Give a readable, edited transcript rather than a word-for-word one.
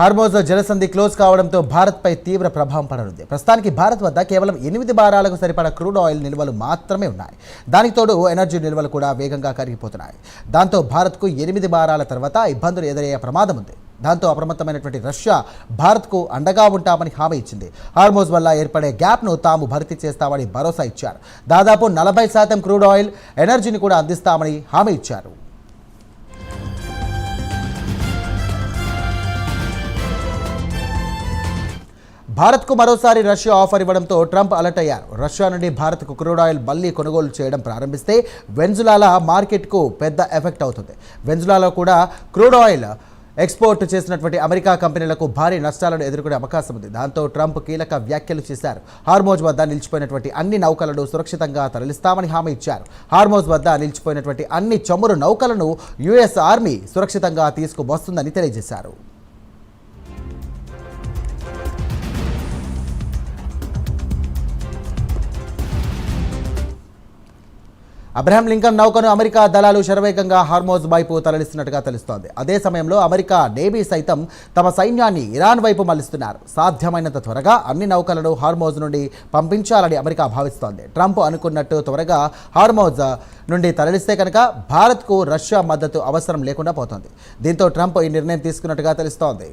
Hormuz జలసంధి close కావడంతో భారత్పై తీవ్ర ప్రభావం పడనుంది. ప్రస్తుతానికి భారత్ వద్ద కేవలం 8 వారాలకు సరిపడా క్రూడ్ ఆయిల్ నిల్వలు మాత్రమే ఉన్నాయి. దానికి తోడు ఎనర్జీ నిల్వలు కూడా వేగంగా కరిగిపోతున్నాయి. దాంతో భారత్కు 8 వారాల తర్వాత ఇబ్బందులు ఎదురయ్యే ప్రమాదం ఉంది. దాంతో అప్రమత్తమైనటువంటి రష్యా భారత్కు అండగా ఉంటామని హామీ ఇచ్చింది. హార్మోజ్ వల్ల ఏర్పడే గ్యాప్ను తాము భర్తీ చేస్తామని భరోసా ఇచ్చారు. దాదాపు 40% క్రూడ్ ఆయిల్ ఎనర్జీని కూడా అందిస్తామని హామీ ఇచ్చారు. భారత్కు మరోసారి రష్యా ఆఫర్ ఇవ్వడంతో ట్రంప్ అలర్ట్ అయ్యారు. రష్యా నుండి భారత్కు క్రూడ్ ఆయిల్ మళ్లీ కొనుగోలు చేయడం ప్రారంభిస్తే వెనిజులాలా మార్కెట్కు పెద్ద ఎఫెక్ట్ అవుతుంది. వెనిజులాలో కూడా క్రూడ్ ఆయిల్ ఎక్స్పోర్ట్ చేసినటువంటి అమెరికా కంపెనీలకు భారీ నష్టాలను ఎదుర్కొనే అవకాశం ఉంది. దాంతో ట్రంప్ కీలక వ్యాఖ్యలు చేశారు. హార్మోజ్ వద్ద నిలిచిపోయినటువంటి అన్ని నౌకలను సురక్షితంగా తరలిస్తామని హామీ ఇచ్చారు. హార్మోజ్ వద్ద నిలిచిపోయినటువంటి అన్ని చమురు నౌకలను యుఎస్ ఆర్మీ సురక్షితంగా తీసుకువస్తుందని తెలియజేశారు. అబ్రహాం లింకన్ నౌకను అమెరికా దళాలు శరవేగంగా హార్మోజ్ వైపు తరలిస్తున్నట్టుగా తెలుస్తోంది. అదే సమయంలో అమెరికా నేవీ సైతం తమ సైన్యాన్ని ఇరాన్ వైపు మళ్లిస్తున్నారు. సాధ్యమైనంత త్వరగా అన్ని నౌకలను హార్మోజ్ నుండి పంపించాలని అమెరికా భావిస్తోంది. ట్రంప్ అనుకున్నట్టు త్వరగా హార్మోజ్ నుండి తరలిస్తే కనుక భారత్కు రష్యా మద్దతు అవసరం లేకుండా పోతోంది. దీంతో ట్రంప్ ఈ నిర్ణయం తీసుకున్నట్టుగా తెలుస్తోంది.